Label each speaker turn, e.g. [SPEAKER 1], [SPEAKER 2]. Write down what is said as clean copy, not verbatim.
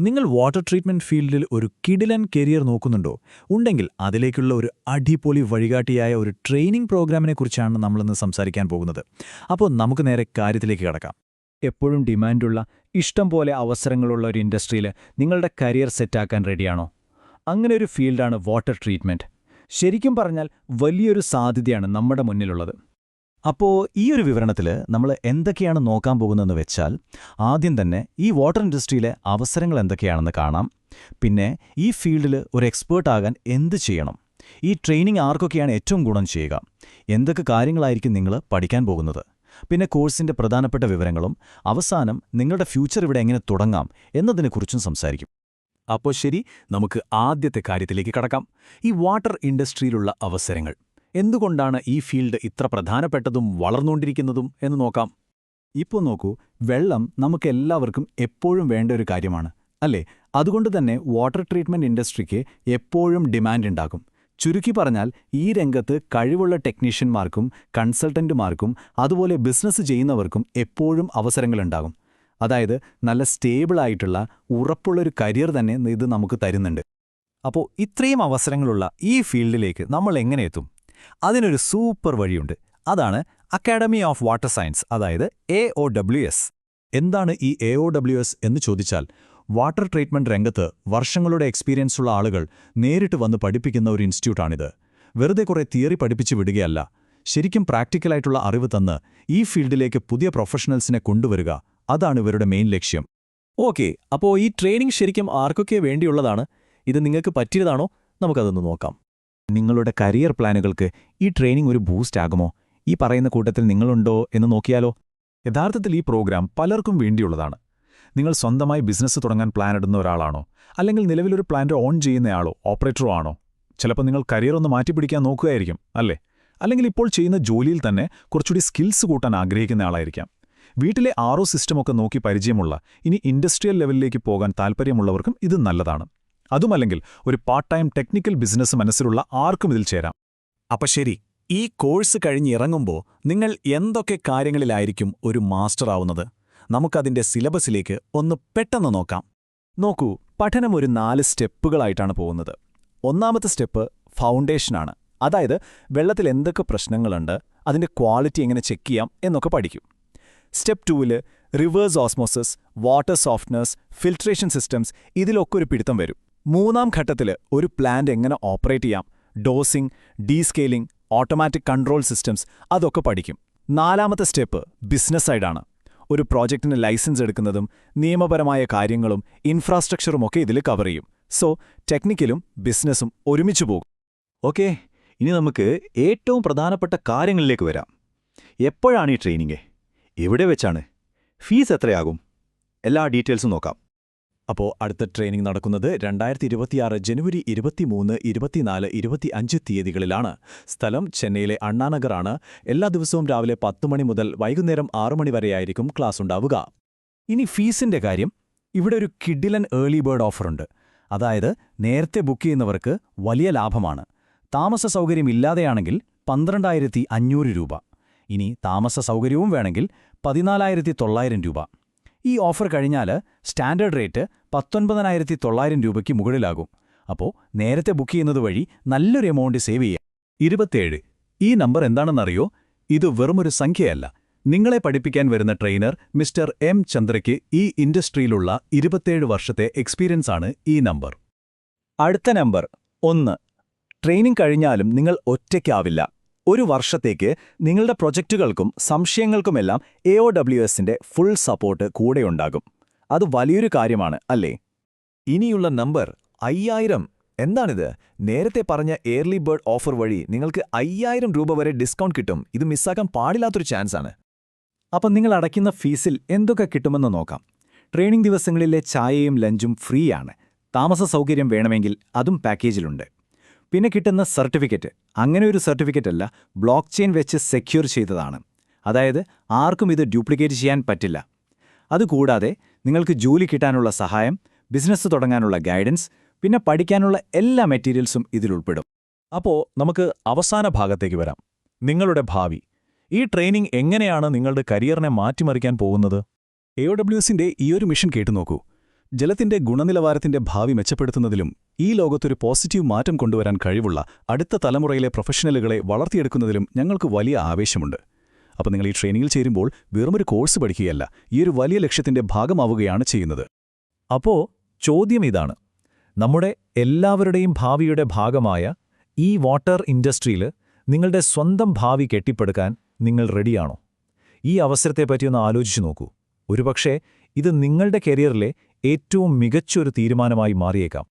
[SPEAKER 1] നിങ്ങൾ water treatment ഫീൽഡിൽ ഒരു കിടിലൻ കരിയർ നോക്കുന്നുണ്ടോ? ഉണ്ടെങ്കിൽ അതിലേക്കുള്ള ഒരു അടിപൊളി വഴികാട്ടിയായ ഒരു ട്രെയിനിംഗ് പ്രോഗ്രാമിനെക്കുറിച്ചാണ് നമ്മളിന്ന് സംസാരിക്കാൻ പോകുന്നത്. അപ്പോൾ നമുക്ക് നേരെ കാര്യത്തിലേക്ക് കടക്കാം.
[SPEAKER 2] എപ്പോഴും ഡിമാൻഡുള്ള, ഇഷ്ടം പോലെ അവസരങ്ങളുള്ള ഒരു ഇൻഡസ്ട്രിയിൽ നിങ്ങളുടെ കരിയർ സെറ്റാക്കാൻ റെഡിയാണോ? അങ്ങനെ ഒരു ഫീൽഡാണ് വാട്ടർ ട്രീറ്റ്മെന്റ്. ശരിക്കും പറഞ്ഞാൽ വലിയൊരു സാധ്യതയാണ് നമ്മുടെ മുന്നിലുള്ളത്.
[SPEAKER 3] അപ്പോൾ ഈ ഒരു വിവരണത്തിൽ നമ്മൾ എന്തൊക്കെയാണ് നോക്കാൻ പോകുന്നതെന്ന് വെച്ചാൽ, ആദ്യം തന്നെ ഈ വാട്ടർ ഇൻഡസ്ട്രിയിലെ അവസരങ്ങൾ എന്തൊക്കെയാണെന്ന് കാണാം. പിന്നെ ഈ ഫീൽഡിൽ ഒരു എക്സ്പേർട്ടാകാൻ എന്ത് ചെയ്യണം, ഈ ട്രെയിനിങ് ആർക്കൊക്കെയാണ് ഏറ്റവും ഗുണം ചെയ്യുക, എന്തൊക്കെ കാര്യങ്ങളായിരിക്കും നിങ്ങൾ പഠിക്കാൻ പോകുന്നത്, പിന്നെ കോഴ്സിൻ്റെ പ്രധാനപ്പെട്ട വിവരങ്ങളും അവസാനം നിങ്ങളുടെ ഫ്യൂച്ചർ ഇവിടെ എങ്ങനെ തുടങ്ങാം എന്നതിനെക്കുറിച്ചും സംസാരിക്കും.
[SPEAKER 1] അപ്പോൾ ശരി, നമുക്ക് ആദ്യത്തെ കാര്യത്തിലേക്ക് കടക്കാം. ഈ വാട്ടർ ഇൻഡസ്ട്രിയിലുള്ള അവസരങ്ങൾ. എന്തുകൊണ്ടാണ് ഈ ഫീൽഡ് ഇത്ര പ്രധാനപ്പെട്ടതും വളർന്നുകൊണ്ടിരിക്കുന്നതും എന്ന് നോക്കാം.
[SPEAKER 3] ഇപ്പോൾ നോക്കൂ, വെള്ളം നമുക്കെല്ലാവർക്കും എപ്പോഴും വേണ്ട ഒരു കാര്യമാണ്, അല്ലേ? അതുകൊണ്ട് തന്നെ വാട്ടർ ട്രീറ്റ്മെന്റ് ഇൻഡസ്ട്രിക്ക് എപ്പോഴും ഡിമാൻഡ് ഉണ്ടാകും. ചുരുക്കി പറഞ്ഞാൽ, ഈ രംഗത്ത് കഴിവുള്ള ടെക്നീഷ്യന്മാർക്കും കൺസൾട്ടന്റുമാർക്കും അതുപോലെ ബിസിനസ് ചെയ്യുന്നവർക്കും എപ്പോഴും അവസരങ്ങളുണ്ടാകും. അതായത് നല്ല സ്റ്റേബിളായിട്ടുള്ള ഉറപ്പുള്ളൊരു കരിയർ തന്നെ ഇത് നമുക്ക് തരുന്നുണ്ട്. അപ്പോൾ ഇത്രയും അവസരങ്ങളുള്ള ഈ ഫീൽഡിലേക്ക് നമ്മൾ എങ്ങനെ എത്തും? അതിനൊരു സൂപ്പർ വഴിയുണ്ട്. അതാണ് അക്കാഡമി ഓഫ് വാട്ടർ സയൻസ്, അതായത് AOWS.
[SPEAKER 1] എന്താണ് ഈ AOWS എന്ന് ചോദിച്ചാൽ, വാട്ടർ ട്രീറ്റ്മെന്റ് രംഗത്ത് വർഷങ്ങളുടെ എക്സ്പീരിയൻസുള്ള ആളുകൾ നേരിട്ട് വന്ന് പഠിപ്പിക്കുന്ന ഒരു ഇൻസ്റ്റിറ്റ്യൂട്ടാണിത്. വെറുതെ കുറേ തിയറി പഠിപ്പിച്ചു വിടുകയല്ല, ശരിക്കും പ്രാക്ടിക്കലായിട്ടുള്ള അറിവ് തന്ന് ഈ ഫീൽഡിലേക്ക് പുതിയ പ്രൊഫഷണൽസിനെ കൊണ്ടുവരിക. അതാണ് ഇവരുടെ മെയിൻ ലക്ഷ്യം.
[SPEAKER 4] ഓക്കെ, അപ്പോൾ ഈ ട്രെയിനിങ് ശരിക്കും ആർക്കൊക്കെ വേണ്ടിയുള്ളതാണ്? ഇത് നിങ്ങൾക്ക് പറ്റിയതാണോ? നമുക്കതൊന്ന് നോക്കാം.
[SPEAKER 3] നിങ്ങളുടെ കരിയർ പ്ലാനുകൾക്ക് ഈ ട്രെയിനിങ് ഒരു ബൂസ്റ്റ് ആകുമോ? ഈ പറയുന്ന കൂട്ടത്തിൽ നിങ്ങളുണ്ടോ എന്ന് നോക്കിയാലോ?
[SPEAKER 5] യഥാർത്ഥത്തിൽ ഈ പ്രോഗ്രാം പലർക്കും വേണ്ടിയുള്ളതാണ്. നിങ്ങൾ സ്വന്തമായി ബിസിനസ് തുടങ്ങാൻ പ്ലാൻ ഇടുന്ന ഒരാളാണോ? അല്ലെങ്കിൽ നിലവിലൊരു പ്ലാന്റ് ഓൺ ചെയ്യുന്നയാളോ, ഓപ്പറേറ്ററോ ആണോ? ചിലപ്പോൾ നിങ്ങൾ കരിയർ ഒന്ന് മാറ്റിപ്പിടിക്കാൻ നോക്കുകയായിരിക്കും, അല്ലേ? അല്ലെങ്കിൽ ഇപ്പോൾ ചെയ്യുന്ന ജോലിയിൽ തന്നെ കുറച്ചുകൂടി സ്കിൽസ് കൂട്ടാൻ ആഗ്രഹിക്കുന്ന ആളായിരിക്കാം. വീട്ടിലെ RO സിസ്റ്റമൊക്കെ നോക്കി പരിചയമുള്ള, ഇനി ഇൻഡസ്ട്രിയൽ ലെവലിലേക്ക് പോകാൻ താൽപ്പര്യമുള്ളവർക്കും ഇത് നല്ലതാണ്. അതുമല്ലെങ്കിൽ ഒരു പാർട്ട് ടൈം ടെക്നിക്കൽ ബിസിനസ് മനസ്സിലുള്ള ആർക്കും ഇതിൽ ചേരാം.
[SPEAKER 1] അപ്പൊ ശരി, ഈ കോഴ്സ് കഴിഞ്ഞിറങ്ങുമ്പോൾ നിങ്ങൾ എന്തൊക്കെ കാര്യങ്ങളിലായിരിക്കും ഒരു മാസ്റ്റർ ആവുന്നത്? നമുക്കതിന്റെ സിലബസിലേക്ക് ഒന്ന് പെട്ടെന്ന് നോക്കാം.
[SPEAKER 3] നോക്കൂ, പഠനം ഒരു 4 സ്റ്റെപ്പുകളായിട്ടാണ് പോകുന്നത്. ഒന്നാമത്തെ സ്റ്റെപ്പ് ഫൗണ്ടേഷനാണ്. അതായത് വെള്ളത്തിൽ എന്തൊക്കെ പ്രശ്നങ്ങളുണ്ട്, അതിന്റെ ക്വാളിറ്റി എങ്ങനെ ചെക്ക് ചെയ്യാം എന്നൊക്കെ പഠിക്കും. സ്റ്റെപ്പ് 2-ല് reverse osmosis, water softness, filtration systems, ഇതിലൊക്കെ ഒരു പിടുത്തം വരും. മൂന്നാം ഘട്ടത്തിൽ ഒരു പ്ലാന്റ് എങ്ങനെ ഓപ്പറേറ്റ് ചെയ്യാം, dosing, descaling, automatic control systems, അതൊക്കെ പഠിക്കും. നാലാമത്തെ സ്റ്റെപ്പ് ബിസിനസ് സൈഡാണ്. ഒരു പ്രോജക്റ്റിന് ലൈസൻസ് എടുക്കുന്നതും നിയമപരമായ കാര്യങ്ങളും ഇൻഫ്രാസ്ട്രക്ചറുമൊക്കെ ഇതിൽ കവർ ചെയ്യും. സോ ടെക്നിക്കലും ബിസിനസ്സും ഒരുമിച്ച് പോകും.
[SPEAKER 5] ഓക്കെ, ഇനി നമുക്ക് ഏറ്റവും പ്രധാനപ്പെട്ട കാര്യങ്ങളിലേക്ക് വരാം. എപ്പോഴാണ് ഈ ട്രെയിനിങ്? എവിടെ വെച്ചാണ്? ഫീസ് എത്രയാകും? എല്ലാ ഡീറ്റെയിൽസും നോക്കാം.
[SPEAKER 1] അപ്പോൾ അടുത്ത ട്രെയിനിംഗ് നടക്കുന്നത് 2026 ജനുവരി 23, 24, 25 തീയതികളിലാണ്. സ്ഥലം ചെന്നൈയിലെ അണ്ണാനഗറാണ്. എല്ലാ ദിവസവും രാവിലെ 10 മണി മുതൽ വൈകുന്നേരം 6 മണി വരെയായിരിക്കും ക്ലാസ് ഉണ്ടാവുക.
[SPEAKER 3] ഇനി ഫീസിന്റെ കാര്യം, ഇവിടെ ഒരു കിഡിലൻ ഏർലി ബേർഡ് ഓഫറുണ്ട്. അതായത് നേരത്തെ ബുക്ക് ചെയ്യുന്നവർക്ക് വലിയ ലാഭമാണ്. താമസ സൗകര്യമില്ലാതെയാണെങ്കിൽ 12,500 രൂപ. ഇനി താമസ സൗകര്യവും വേണമെങ്കിൽ 14,900 രൂപ. ഈ ഓഫർ കഴിഞ്ഞാൽ സ്റ്റാൻഡേർഡ് റേറ്റ് 19,900 രൂപയ്ക്ക് മുകളിലാകും. അപ്പോൾ നേരത്തെ ബുക്ക് ചെയ്യുന്നത് വഴി നല്ലൊരു എമൗണ്ട് സേവ് ചെയ്യാം.
[SPEAKER 5] 27. ഈ നമ്പർ എന്താണെന്നറിയോ? ഇത് വെറുമൊരു സംഖ്യയല്ല. നിങ്ങളെ പഠിപ്പിക്കാൻ വരുന്ന ട്രെയിനർ മിസ്റ്റർ M. ചന്ദ്രയ്ക്ക് ഈ ഇൻഡസ്ട്രിയിലുള്ള 27 വർഷത്തെ എക്സ്പീരിയൻസ് ആണ് ഈ നമ്പർ.
[SPEAKER 3] അടുത്ത നമ്പർ 1. ട്രെയിനിങ് കഴിഞ്ഞാലും നിങ്ങൾ ഒറ്റയ്ക്കാവില്ല. ഒരു വർഷത്തേക്ക് നിങ്ങളുടെ പ്രൊജക്റ്റുകൾക്കും സംശയങ്ങൾക്കുമെല്ലാം AOWSന്റെ ഫുൾ സപ്പോർട്ട് കൂടെയുണ്ടാകും. അത് വലിയൊരു കാര്യമാണ്, അല്ലേ?
[SPEAKER 6] ഇനിയുള്ള നമ്പർ 5000. എന്താണിത്? നേരത്തെ പറഞ്ഞ ഏർലി ബേർഡ് ഓഫർ വഴി നിങ്ങൾക്ക് 5000 രൂപ വരെ ഡിസ്കൗണ്ട് കിട്ടും. ഇത് മിസ്സാക്കാൻ പാടില്ലാത്തൊരു ചാൻസാണ്.
[SPEAKER 3] അപ്പം നിങ്ങൾ അടയ്ക്കുന്ന ഫീസിൽ എന്തൊക്കെ കിട്ടുമെന്ന് നോക്കാം. ട്രെയിനിങ് ദിവസങ്ങളിലെ ചായയും ലഞ്ചും ഫ്രീ ആണ്. താമസ സൗകര്യം വേണമെങ്കിൽ അതും പാക്കേജിലുണ്ട്. പിന്നെ കിട്ടുന്ന സർട്ടിഫിക്കറ്റ് അങ്ങനെ ഒരു സർട്ടിഫിക്കറ്റ് അല്ല, ബ്ലോക്ക് ചെയിൻ വെച്ച് സെക്യൂർ ചെയ്തതാണ്. അതായത് ആർക്കും ഇത് ഡ്യൂപ്ലിക്കേറ്റ് ചെയ്യാൻ പറ്റില്ല. അതുകൂടാതെ നിങ്ങൾക്ക് ജോലി കിട്ടാനുള്ള സഹായം, ബിസിനസ് തുടങ്ങാനുള്ള ഗൈഡൻസ്, പിന്നെ പഠിക്കാനുള്ള എല്ലാ മെറ്റീരിയൽസും ഇതിലുൾപ്പെടും.
[SPEAKER 5] അപ്പോൾ നമുക്ക് അവസാന ഭാഗത്തേക്ക് വരാം. നിങ്ങളുടെ ഭാവി. ഈ ട്രെയിനിംഗ് എങ്ങനെയാണ് നിങ്ങളുടെ കരിയറിനെ മാറ്റിമറിക്കാൻ പോകുന്നത്?
[SPEAKER 1] AOWSന്റെ ഈയൊരു മിഷൻ കേട്ടുനോക്കൂ.
[SPEAKER 3] ജലത്തിന്റെ ഗുണനിലവാരത്തിന്റെ ഭാവി മെച്ചപ്പെടുത്തുന്നതിലും ഈ ലോകത്തൊരു പോസിറ്റീവ് മാറ്റം കൊണ്ടുവരാൻ കഴിവുള്ള അടുത്ത തലമുറയിലെ പ്രൊഫഷണലുകളെ വളർത്തിയെടുക്കുന്നതിലും ഞങ്ങൾക്ക് വലിയ ആവേശമുണ്ട്. അപ്പോൾ നിങ്ങൾ ഈ ട്രെയിനിങ്ങിൽ ചേരുമ്പോൾ വെറുമൊരു കോഴ്സ് പഠിക്കുകയല്ല, ഈ ഒരു വലിയ ലക്ഷ്യത്തിന്റെ ഭാഗമാവുകയാണ് ചെയ്യുന്നത്.
[SPEAKER 5] അപ്പോ ചോദ്യം ഇതാണ്: നമ്മുടെ എല്ലാവരുടെയും ഭാവിയുടെ ഭാഗമായ ഈ വാട്ടർ ഇൻഡസ്ട്രിയിൽ നിങ്ങളുടെ സ്വന്തം ഭാവി കെട്ടിപ്പടുക്കാൻ നിങ്ങൾ റെഡിയാണോ? ഈ അവസരത്തെപ്പറ്റിയൊന്ന് ആലോചിച്ചു നോക്കൂ. ഒരുപക്ഷേ ഇത് നിങ്ങളുടെ കരിയറിലെ ഏറ്റവും മികച്ചൊരു തീരുമാനമായി മാറിയേക്കാം.